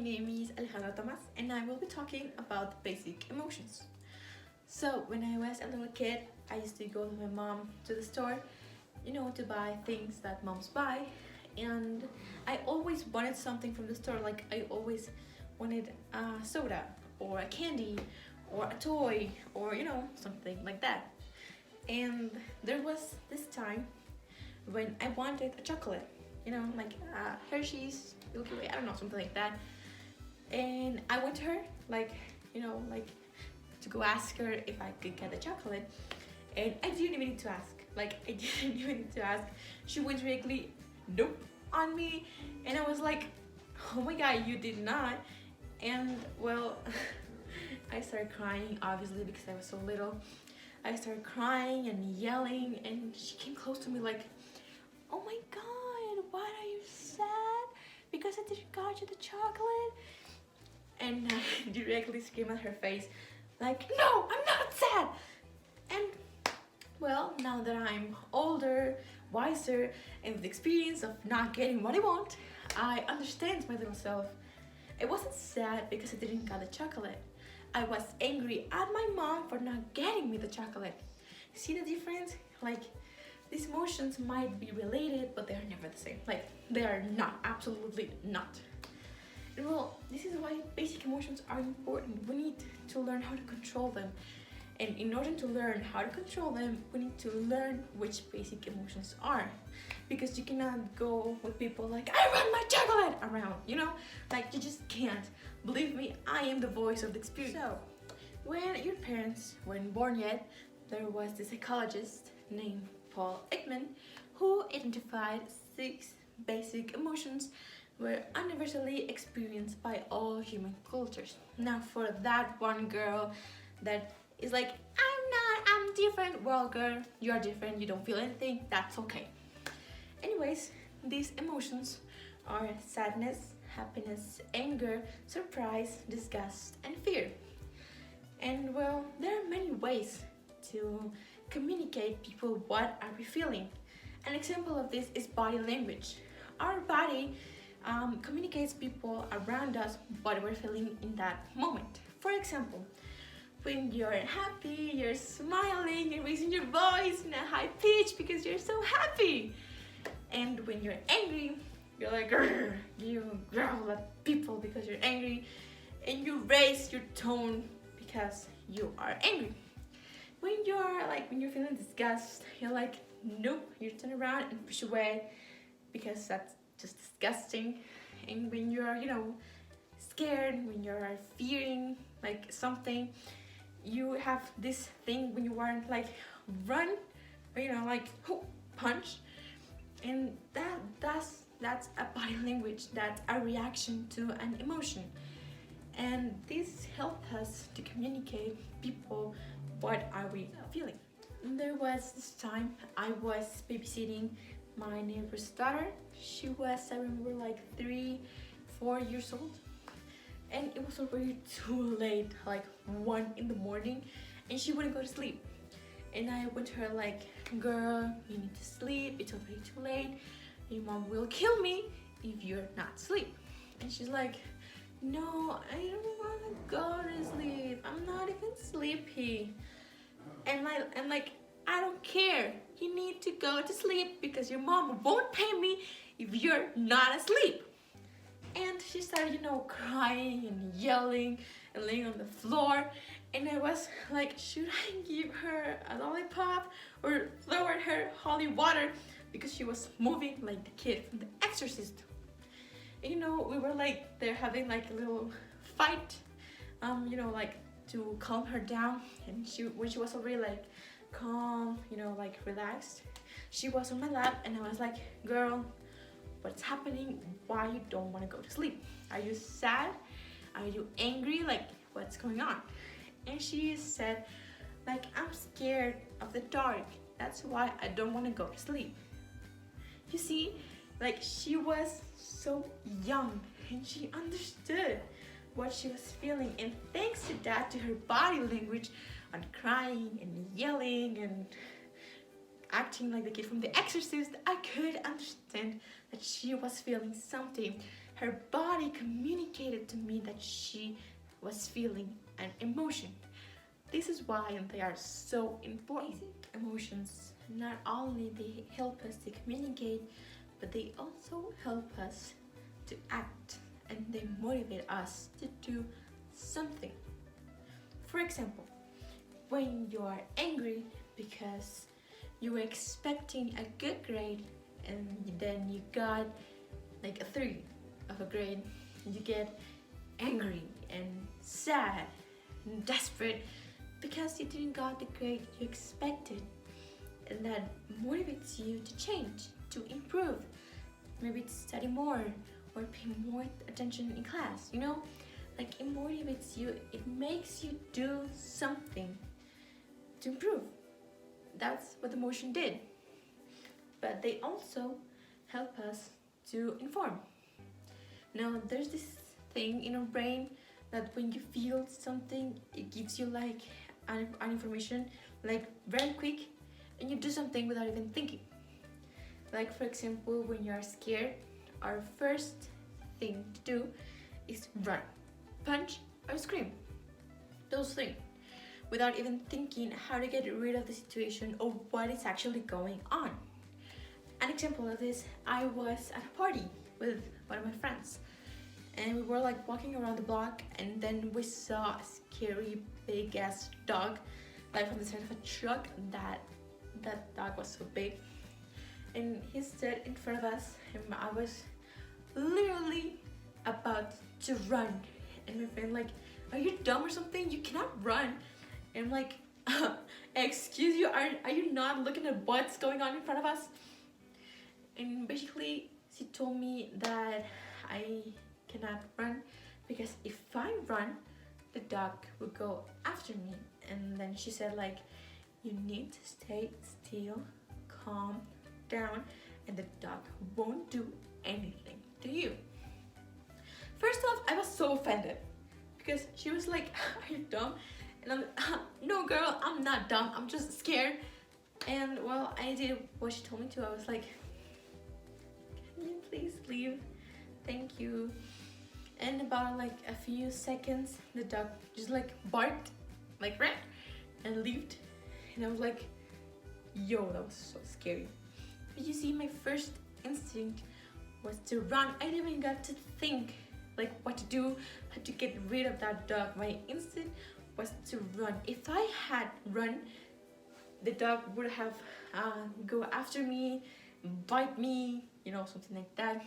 name is Alejandra Tomas and I will be talking about basic emotions. So when I was a little kid, I used to go with my mom to the store, to buy things that moms buy. And I always wanted something from the store, like I always wanted a soda or a candy or a toy or something like that. And there was this time when I wanted a chocolate, like Hershey's, Milky Way, I don't know, something like that. And I went to her, like to go ask her if I could get the chocolate. And I didn't even need to ask. Like, I didn't even need to ask. She went directly, nope, on me. And I was like, oh my god, you did not. And well, I started crying, obviously, because I was so little. I started crying and yelling, and she came close to me like, oh my god, why are you sad? Because I didn't got you the chocolate? And I directly screamed at her face, like, no, I'm not sad! And well, now that I'm older, wiser, and with the experience of not getting what I want, I understand my little self. I wasn't sad because I didn't get the chocolate. I was angry at my mom for not getting me the chocolate. See the difference? Like, these emotions might be related, but they are never the same. Like, they are not, absolutely not. And well, this is why basic emotions are important. We need to learn how to control them. And in order to learn how to control them, we need to learn which basic emotions are. Because you cannot go with people like, I want my chocolate around, Like, you just can't. Believe me, I am the voice of the experience. So, when your parents weren't born yet, there was this psychologist named Paul Ekman who identified 6 basic emotions were universally experienced by all human cultures. Now, for that one girl that is like, I'm different. Well, girl, you're different, you don't feel anything, that's okay. Anyways, these emotions are sadness, happiness, anger, surprise, disgust, and fear. And well, there are many ways to communicate people what are we feeling. An example of this is body language. Our body communicates people around us what we're feeling in that moment. For example, when you're happy, you're smiling and raising your voice in a high pitch because you're so happy. And when you're angry, you're like, grrr, you growl at people because you're angry, and you raise your tone because you are angry. When you're feeling disgust, you're like, nope, you turn around and push away because that's just disgusting. And when you're, scared, when you're fearing like something, you have this thing when you want like run, or like punch, and that's a body language, that's a reaction to an emotion. And this helps us to communicate people what are we feeling. There was this time I was babysitting my neighbor's daughter. She was, I remember, like 3-4 years old, and it was already too late, like 1 in the morning, and she wouldn't go to sleep. And I went to her like, girl, you need to sleep, it's already too late, your mom will kill me if you're not asleep. And she's like, no, I don't want to go to sleep, I'm not even sleepy. And I'm like, I don't care, you need to go to sleep because your mom won't pay me if you're not asleep. And she started, crying and yelling and laying on the floor. And I was like, should I give her a lollipop or throw at her holy water? Because she was moving like the kid from The Exorcist. And, we were like, they're having like a little fight, like to calm her down. And when she was already like calm, like relaxed, she was on my lap, and I was like, girl, what's happening? Why you don't want to go to sleep? Are you sad? Are you angry? Like, what's going on? And she said, like, I'm scared of the dark, that's why I don't want to go to sleep. You see, like, she was so young and she understood what she was feeling, and thanks to that, to her body language and crying and yelling and acting like the kid from The Exorcist, I could understand that she was feeling something. her body communicated to me that she was feeling an emotion. This is why they are so important. Emotions not only they help us to communicate, but they also help us to act, and they motivate us to do something. For example, when you are angry because you were expecting a good grade and then you got like a 3 of a grade, you get angry and sad and desperate because you didn't got the grade you expected, and that motivates you to change, to improve, maybe to study more or pay more attention in class, you know? Like, it motivates you, it makes you do something to improve. That's what emotion did. But they also help us to inform. Now, there's this thing in our brain that when you feel something, it gives you like an information like very quick, and you do something without even thinking. Like, for example, when you are scared, our first thing to do is run, punch, or scream. Those things, without even thinking how to get rid of the situation or what is actually going on. An example of this, I was at a party with one of my friends, and we were like walking around the block, and then we saw a scary big ass dog, like from the side of a truck. That dog was so big, and he stood in front of us, and I was literally about to run, and my friend like, "Are you dumb or something? You cannot run." And I'm like, "Excuse you, are you not looking at what's going on in front of us?" And basically, she told me that I cannot run because if I run, the dog will go after me. And then she said like, you need to stay still, calm down, and the dog won't do anything to you. First off, I was so offended because she was like, "Are you dumb?" And I'm like, "No girl, I'm not dumb, I'm just scared." And well, I did what she told me to. I was like, "Can you please leave? Thank you." And about like a few seconds, the dog just like barked, like ran, and left. And I was like, yo, that was so scary. But you see, my first instinct was to run. I didn't even got to think like what to do, how to get rid of that dog. My instinct was to run. If I had run, the dog would have go after me, bite me, you know, something like that.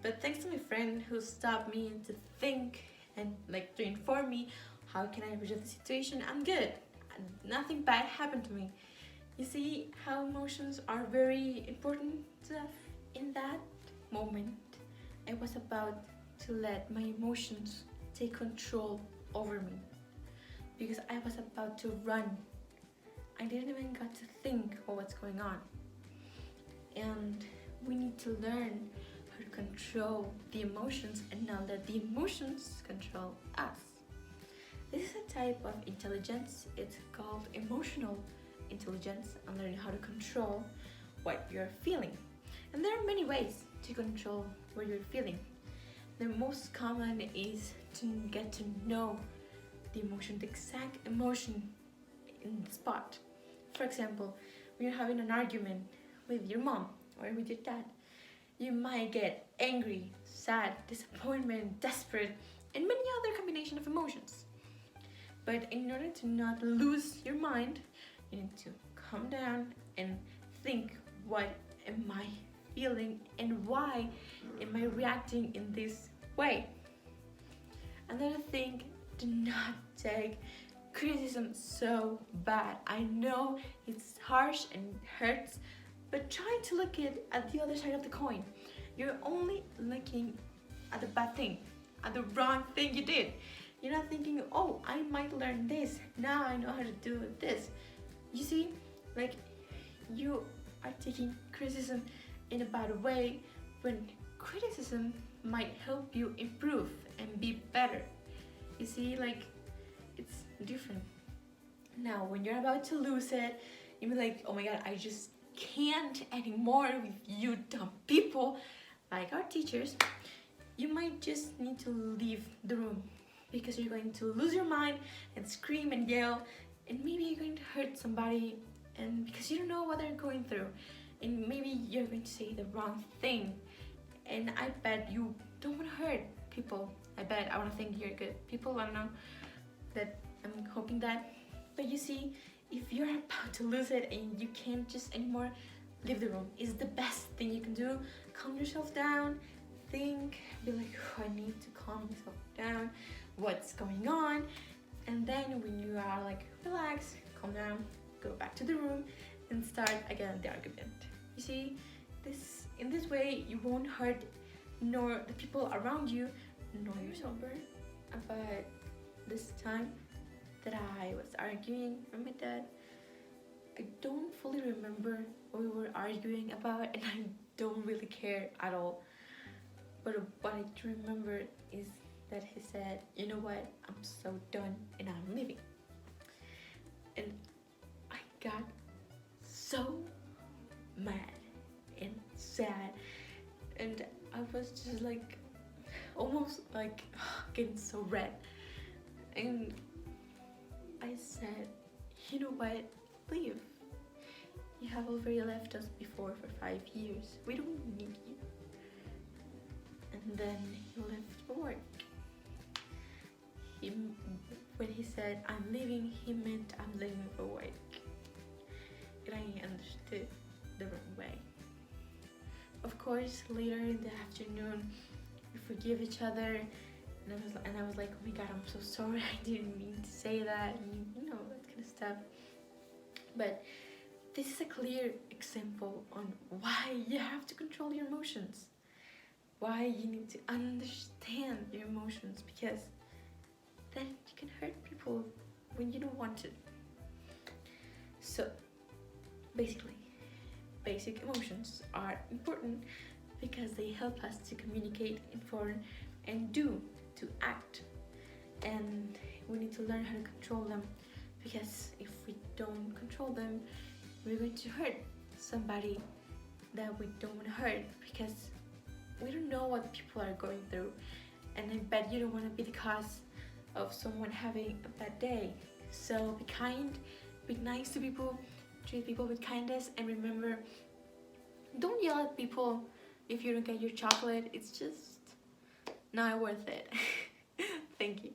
But thanks to my friend who stopped me to think and like to inform me how can I rid of the situation, I'm good. Nothing bad happened to me. You see how emotions are very important in that moment. I was about to let my emotions take control over me because I was about to run. I didn't even got to think of what's going on. And we need to learn how to control the emotions and not let the emotions control us. This is a type of intelligence. It's called emotional intelligence, and learning how to control what you're feeling. And there are many ways to control what you're feeling. The most common is to get to know the emotion, the exact emotion in the spot. For example, when you're having an argument with your mom or with your dad, you might get angry, sad, disappointment, desperate, and many other combination of emotions. But in order to not lose your mind, you need to calm down and think, what am I feeling and why am I reacting in this way? Another thing, do not take criticism so bad. I know it's harsh and hurts, but try to look at the other side of the coin. You're only looking at the bad thing, at the wrong thing you did. You're not thinking, oh, I might learn this, now I know how to do this. You see, like, you are taking criticism in a bad way when criticism might help you improve and be better. You see, like, it's different. Now, when you're about to lose it, you'll be like, oh my god, I just can't anymore with you dumb people, like our teachers. you might just need to leave the room because you're going to lose your mind and scream and yell, and maybe you're going to hurt somebody, and because you don't know what they're going through, and maybe you're going to say the wrong thing. And I bet you don't want to hurt people. I want to think you're good people. I don't know, that I'm hoping that. But you see, if you're about to lose it and you can't just anymore, leave the room. It's the best thing you can do. Calm yourself down, think, be like, oh, I need to calm myself down, what's going on? And then when you are like relaxed, calm down, go back to the room and start again the argument. You see, in this way you won't hurt nor the people around you nor yourself. But this time that I was arguing with my dad, I don't fully remember what we were arguing about, and I don't really care at all. But what I do remember is that he said, you know what, I'm so done and I'm leaving. And I got so mad and sad, and I was just like almost like getting so red. And I said, you know what, leave. You have already left us before for 5 years. We don't need you. And then he left for work. When he said, I'm leaving, he meant I'm leaving for work. And I understood the wrong way. Of course, later in the afternoon, we forgive each other. And I was like, oh my god, I'm so sorry. I didn't mean to say that. And you know, that kind of stuff. But this is a clear example on why you have to control your emotions. Why you need to understand your emotions, because then you can hurt people when you don't want to. So basically, basic emotions are important because they help us to communicate, inform, and to act. And we need to learn how to control them, because if we don't control them, we're going to hurt somebody that we don't want to hurt, because we don't know what people are going through. And I bet you don't want to be the cause of someone having a bad day. So be kind, be nice to people, treat people with kindness, and remember, don't yell at people if you don't get your chocolate. It's just not worth it. Thank you.